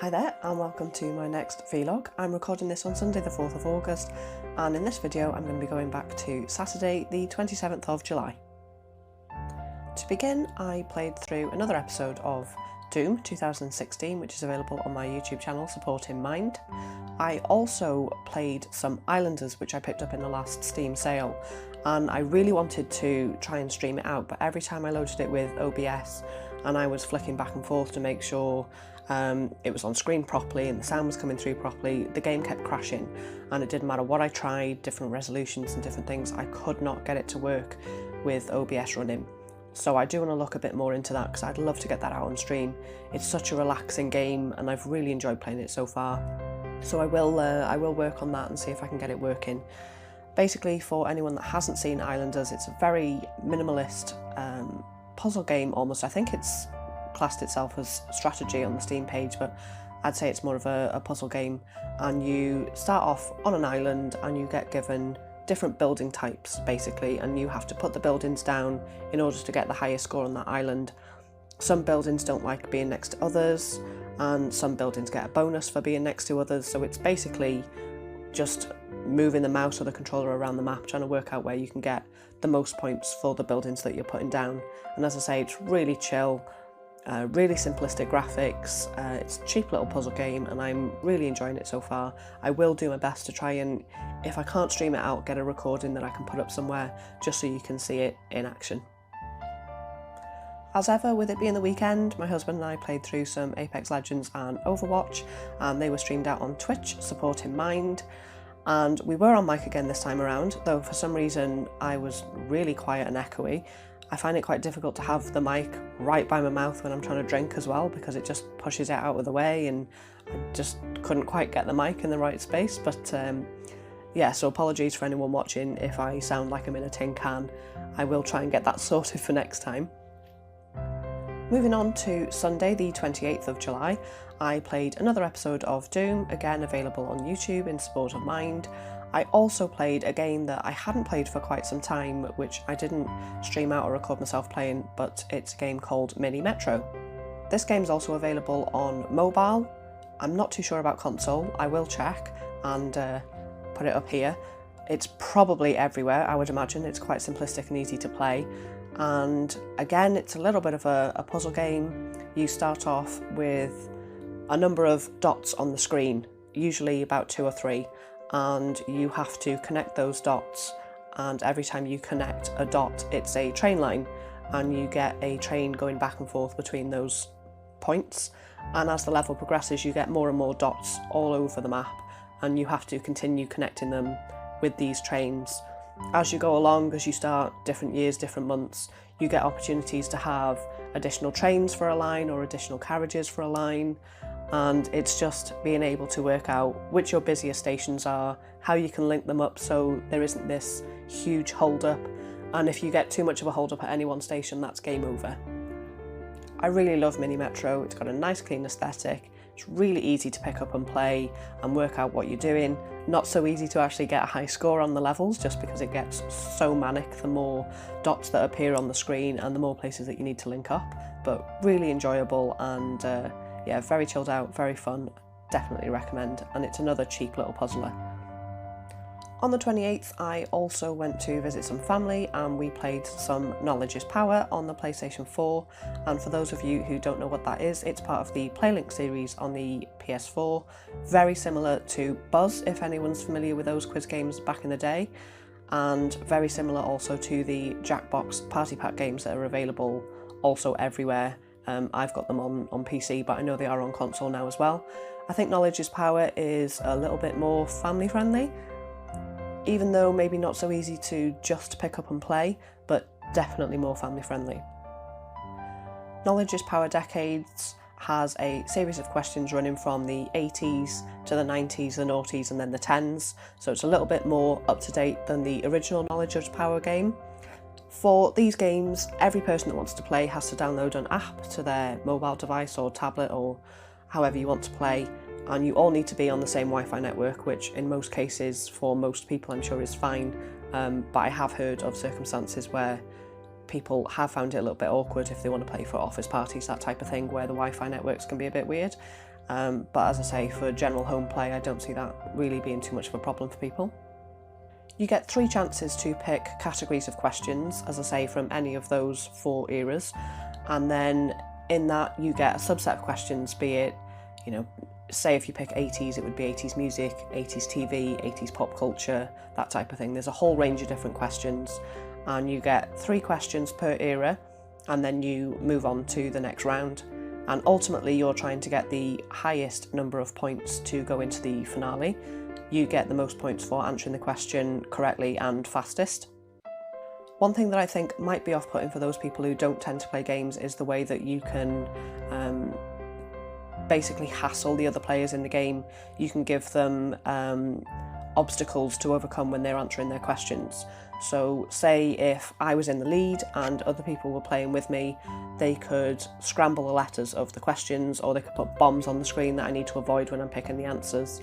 Hi there and welcome to my next vlog. I'm recording this on Sunday the 4th of August and in this video I'm going to be going back to Saturday the 27th of July. To begin, I played through another episode of Doom 2016, which is available on my YouTube channel Support in Mind. I also played some Islanders, which I picked up in the last Steam sale, and I really wanted to try and stream it out, but every time I loaded it with OBS and I was flicking back and forth to make sure it was on screen properly and the sound was coming through properly, the game kept crashing, and it didn't matter what I tried, different resolutions and different things, I could not get it to work with OBS running. So I do want to look a bit more into that because I'd love to get that out on stream. It's such a relaxing game and I've really enjoyed playing it so far. So I will work on that and see if I can get it working. Basically, for anyone that hasn't seen Islanders, it's a very minimalist puzzle game almost. I think it's classed itself as strategy on the Steam page, but I'd say it's more of a puzzle game, and you start off on an island and you get given different building types basically, and you have to put the buildings down in order to get the highest score on that island. Some buildings don't like being next to others, and some buildings get a bonus for being next to others, so it's basically just moving the mouse or the controller around the map, trying to work out where you can get the most points for the buildings that you're putting down. And as I say, it's really chill. Really simplistic graphics, it's a cheap little puzzle game and I'm really enjoying it so far. I will do my best to try and, if I can't stream it out, get a recording that I can put up somewhere just so you can see it in action. As ever, with it being the weekend, my husband and I played through some Apex Legends and Overwatch, and they were streamed out on Twitch, Support in Mind. And we were on mic again this time around, though for some reason I was really quiet and echoey. I find it quite difficult to have the mic right by my mouth when I'm trying to drink as well, because it just pushes it out of the way and I just couldn't quite get the mic in the right space. But yeah, so apologies for anyone watching if I sound like I'm in a tin can. I will try and get that sorted for next time. Moving on to Sunday the 28th of July, I played another episode of Doom, again available on YouTube in Support of Mind. I also played a game that I hadn't played for quite some time, which I didn't stream out or record myself playing, but it's a game called Mini Metro. This game's also available on mobile. I'm not too sure about console. I will check and put it up here. It's probably everywhere, I would imagine. It's quite simplistic and easy to play. And again, it's a little bit of a puzzle game. You start off with a number of dots on the screen, usually about 2 or 3. And you have to connect those dots, and every time you connect a dot it's a train line, and you get a train going back and forth between those points, and as the level progresses you get more and more dots all over the map, and you have to continue connecting them with these trains. As you go along, as you start different years, different months, you get opportunities to have additional trains for a line or additional carriages for a line. And it's just being able to work out which your busiest stations are, how you can link them up so there isn't this huge hold up, and if you get too much of a hold up at any one station, that's game over. I really love Mini Metro. It's got a nice clean aesthetic, it's really easy to pick up and play and work out what you're doing. Not so easy to actually get a high score on the levels just because it gets so manic the more dots that appear on the screen and the more places that you need to link up, but really enjoyable and yeah, very chilled out, very fun, definitely recommend, and it's another cheap little puzzler. On the 28th, I also went to visit some family and we played some Knowledge is Power on the PlayStation 4, and for those of you who don't know what that is, it's part of the PlayLink series on the PS4, very similar to Buzz, if anyone's familiar with those quiz games back in the day, and very similar also to the Jackbox Party Pack games that are available also everywhere. I've got them on PC, but I know they are on console now as well. I think Knowledge is Power is a little bit more family friendly, even though maybe not so easy to just pick up and play, but definitely more family friendly. Knowledge is Power Decades has a series of questions running from the 80s to the 90s, the noughties and then the 10s, so it's a little bit more up to date than the original Knowledge is Power game. For these games, every person that wants to play has to download an app to their mobile device or tablet or however you want to play, and you all need to be on the same Wi-Fi network, which in most cases for most people I'm sure is fine, but I have heard of circumstances where people have found it a little bit awkward if they want to play for office parties, that type of thing, where the Wi-Fi networks can be a bit weird. but as I say, for general home play, I don't see that really being too much of a problem for people. You get 3 chances to pick categories of questions, as I say, from any of those 4 eras, and then in that you get a subset of questions, be it, say if you pick 80s, it would be 80s music, 80s TV, 80s pop culture, that type of thing. There's a whole range of different questions, and you get 3 questions per era, and then you move on to the next round. And ultimately you're trying to get the highest number of points to go into the finale. You get the most points for answering the question correctly and fastest. One thing that I think might be off-putting for those people who don't tend to play games is the way that you can basically hassle the other players in the game. You can give them obstacles to overcome when they're answering their questions. So say if I was in the lead and other people were playing with me, they could scramble the letters of the questions, or they could put bombs on the screen that I need to avoid when I'm picking the answers.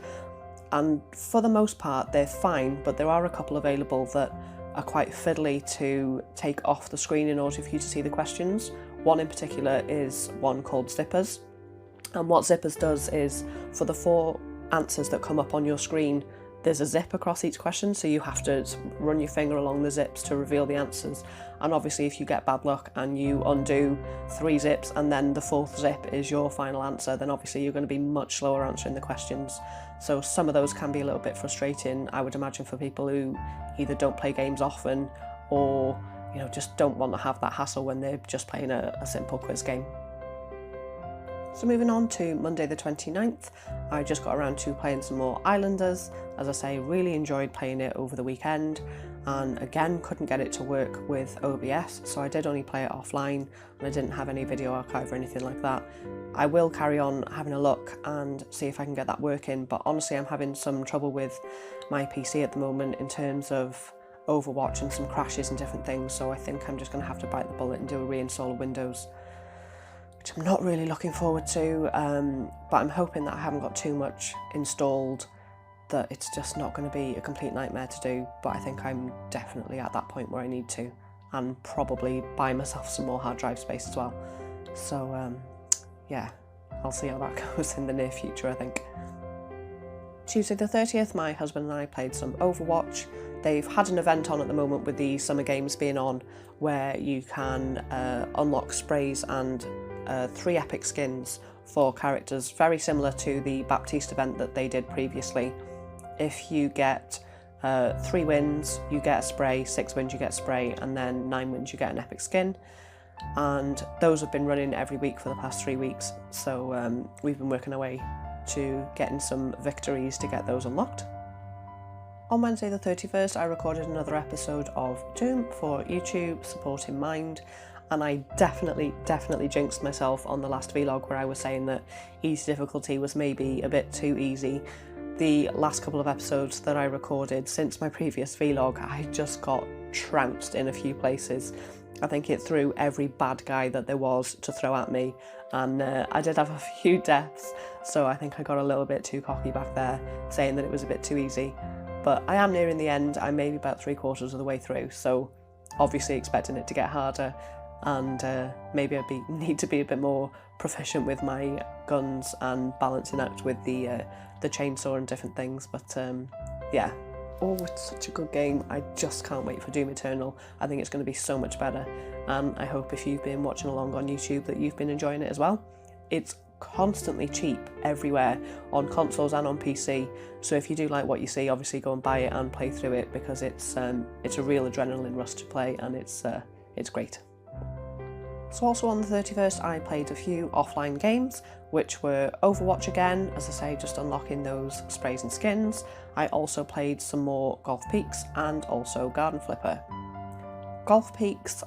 And for the most part they're fine, but there are a couple available that are quite fiddly to take off the screen in order for you to see the questions. One in particular is one called Zippers, and what Zippers does is, for the 4 answers that come up on your screen, there's a zip across each question, so you have to run your finger along the zips to reveal the answers. And obviously if you get bad luck and you undo 3 zips and then the 4th zip is your final answer, then obviously you're going to be much slower answering the questions. So some of those can be a little bit frustrating, I would imagine, for people who either don't play games often or just don't want to have that hassle when they're just playing a simple quiz game. So moving on to Monday the 29th, I just got around to playing some more Islanders. As I say, really enjoyed playing it over the weekend, and again couldn't get it to work with OBS, so I did only play it offline and I didn't have any video archive or anything like that. I will carry on having a look and see if I can get that working, but honestly I'm having some trouble with my PC at the moment in terms of Overwatch and some crashes and different things, so I think I'm just going to have to bite the bullet and do a reinstall of Windows, which I'm not really looking forward to, but I'm hoping that I haven't got too much installed that it's just not going to be a complete nightmare to do. But I think I'm definitely at that point where I need to, and probably buy myself some more hard drive space as well. So yeah, I'll see how that goes in the near future, I think. Tuesday the 30th, my husband and I played some Overwatch. They've had an event on at the moment with the summer games being on, where you can unlock sprays and 3 epic skins for characters, very similar to the Baptiste event that they did previously. If you get 3 wins, you get a spray, 6 wins, you get a spray, and then 9 wins, you get an epic skin. And those have been running every week for the past 3 weeks, so we've been working our way to getting some victories to get those unlocked. On Wednesday the 31st, I recorded another episode of Doom for YouTube, support in mind, and I definitely jinxed myself on the last vlog where I was saying that easy difficulty was maybe a bit too easy. The last couple of episodes that I recorded since my previous vlog, I just got trounced in a few places. I think it threw every bad guy that there was to throw at me, and I did have a few deaths, so I think I got a little bit too cocky back there, saying that it was a bit too easy. But I am nearing the end. I'm maybe about 3/4 of the way through, so obviously expecting it to get harder, and maybe I need to be a bit more proficient with my guns and balancing out with the chainsaw and different things. But yeah, oh, it's such a good game. I just can't wait for Doom Eternal. I think it's going to be so much better, and I hope if you've been watching along on YouTube that you've been enjoying it as well. It's constantly cheap everywhere, on consoles and on PC, so if you do like what you see, obviously go and buy it and play through it, because it's a real adrenaline rush to play, and it's great. So also on the 31st I played a few offline games, which were Overwatch again, as I say, just unlocking those sprays and skins. I also played some more Golf Peaks and also Garden Flipper. Golf Peaks,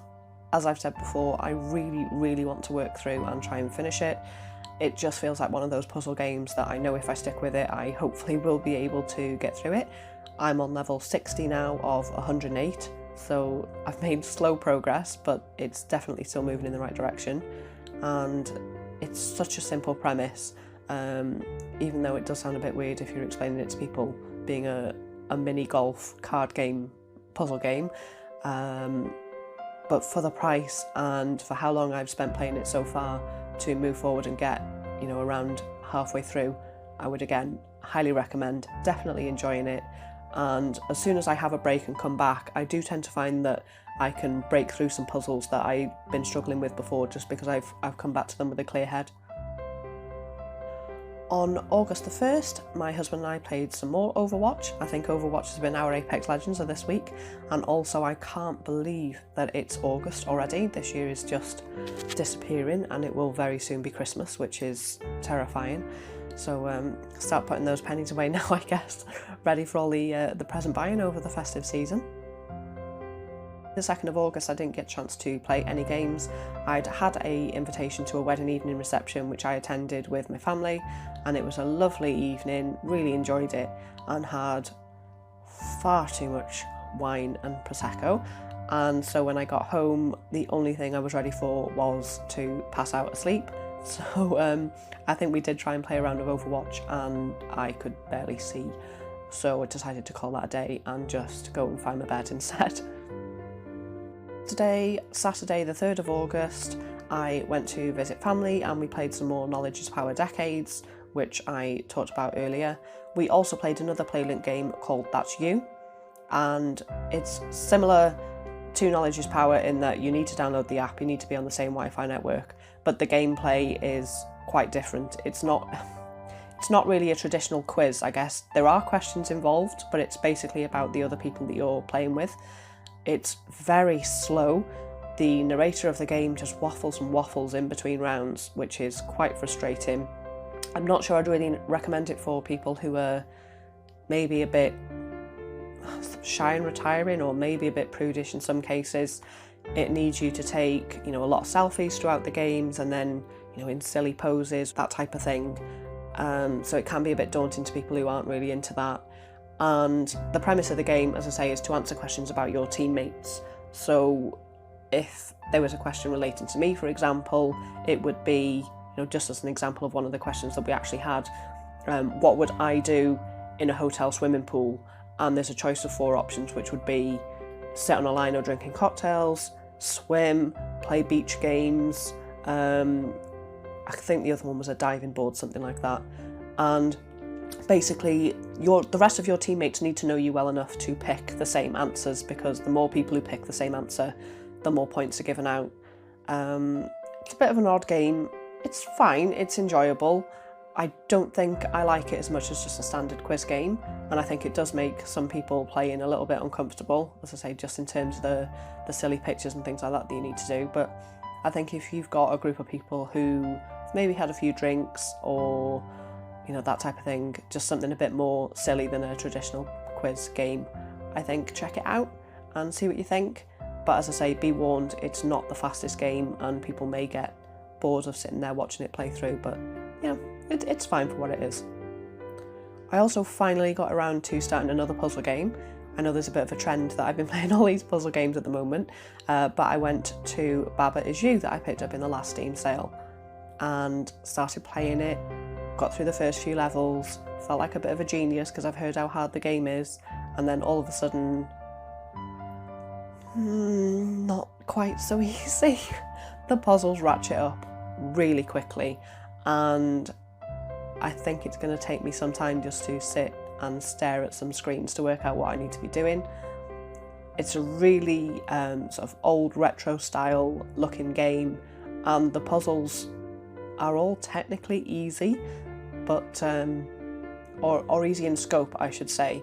as I've said before, I really want to work through and try and finish it. It just feels like one of those puzzle games that I know if I stick with it, I hopefully will be able to get through it. I'm on level 60 now of 108, so I've made slow progress, but it's definitely still moving in the right direction. And it's such a simple premise, even though it does sound a bit weird if you're explaining it to people, being a mini golf card game, puzzle game. But for the price and for how long I've spent playing it so far, to move forward and get, around halfway through, I would again highly recommend, definitely enjoying it. And as soon as I have a break and come back, I do tend to find that I can break through some puzzles that I've been struggling with before, just because I've come back to them with a clear head. On August the 1st, my husband and I played some more Overwatch. I think Overwatch has been our Apex Legends of this week, and also I can't believe that it's August already. This year is just disappearing, and it will very soon be Christmas, which is terrifying. So start putting those pennies away now, I guess, ready for all the present buying over the festive season. The 2nd of August I didn't get a chance to play any games. I'd had an invitation to a wedding evening reception which I attended with my family, and it was a lovely evening, really enjoyed it, and had far too much wine and Prosecco. And so when I got home, the only thing I was ready for was to pass out asleep. So I think we did try and play a round of Overwatch and I could barely see. So I decided to call that a day and just go and find my bed instead. Today, Saturday the 3rd of August, I went to visit family and we played some more Knowledge is Power Decades, which I talked about earlier. We also played another PlayLink game called That's You, and it's similar to Knowledge is Power in that you need to download the app, you need to be on the same Wi-Fi network, but the gameplay is quite different. It's not really a traditional quiz, I guess. There are questions involved, but it's basically about the other people that you're playing with. It's very slow. The narrator of the game just waffles and waffles in between rounds, which is quite frustrating. I'm not sure I'd really recommend it for people who are maybe a bit shy and retiring, or maybe a bit prudish in some cases. It needs you to take, a lot of selfies throughout the games, and then, in silly poses, that type of thing. So it can be a bit daunting to people who aren't really into that. And the premise of the game, as I say, is to answer questions about your teammates. So if there was a question relating to me, for example, it would be, just as an example of one of the questions that we actually had, what would I do in a hotel swimming pool? And there's a choice of 4 options, which would be sit on a lino drinking cocktails, swim, play beach games, I think the other one was a diving board, something like that. And basically, the rest of your teammates need to know you well enough to pick the same answers, because the more people who pick the same answer, the more points are given out. It's a bit of an odd game. It's fine, it's enjoyable. I don't think I like it as much as just a standard quiz game, and I think it does make some people playing a little bit uncomfortable, as I say, just in terms of the silly pictures and things like that you need to do. But I think if you've got a group of people who maybe had a few drinks, or that type of thing, just something a bit more silly than a traditional quiz game, I think check it out and see what you think. But as I say, be warned, it's not the fastest game and people may get bored of sitting there watching it play through, but it's fine for what it is. I also finally got around to starting another puzzle game. I know there's a bit of a trend that I've been playing all these puzzle games at the moment, but I went to Baba Is You that I picked up in the last Steam sale and started playing it. Got through the first few levels, felt like a bit of a genius because I've heard how hard the game is, and then all of a sudden, not quite so easy. The puzzles ratchet up really quickly, and I think it's going to take me some time just to sit and stare at some screens to work out what I need to be doing. It's a really sort of old retro style looking game, and the puzzles are all technically easy, but or easy in scope, I should say,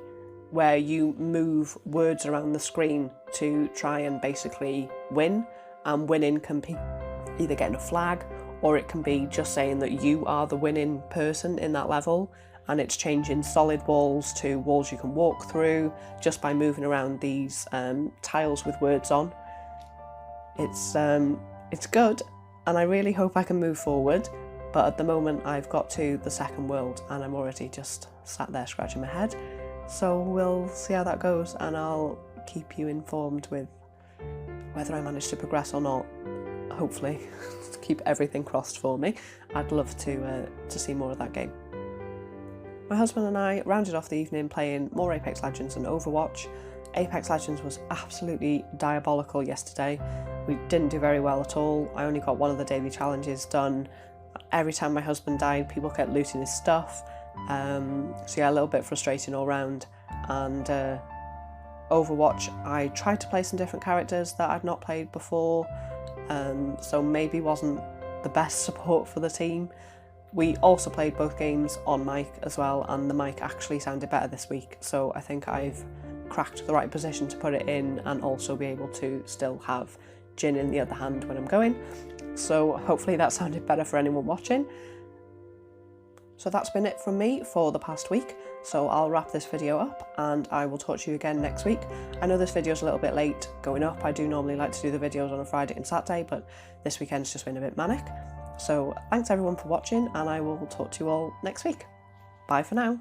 where you move words around the screen to try and basically win, and winning can be either getting a flag, or it can be just saying that you are the winning person in that level, and it's changing solid walls to walls you can walk through just by moving around these tiles with words on. It's good, and I really hope I can move forward, but at the moment I've got to the second world and I'm already just sat there scratching my head. So we'll see how that goes, and I'll keep you informed with whether I manage to progress or not. Hopefully, keep everything crossed for me. I'd love to see more of that game. My husband and I rounded off the evening playing more Apex Legends and Overwatch. Apex Legends was absolutely diabolical yesterday. We didn't do very well at all. I only got one of the daily challenges done, Every time my husband died, people kept looting his stuff. So yeah, a little bit frustrating all round. And Overwatch, I tried to play some different characters that I'd not played before, so maybe wasn't the best support for the team. We also played both games on mic as well, and the mic actually sounded better this week, so I think I've cracked the right position to put it in and also be able to still have Jin in the other hand when I'm going. So hopefully that sounded better for anyone watching. So that's been it from me for the past week. So I'll wrap this video up and I will talk to you again next week. I know this video's a little bit late going up. I do normally like to do the videos on a Friday and Saturday, but this weekend's just been a bit manic. So thanks everyone for watching, and I will talk to you all next week. Bye for now.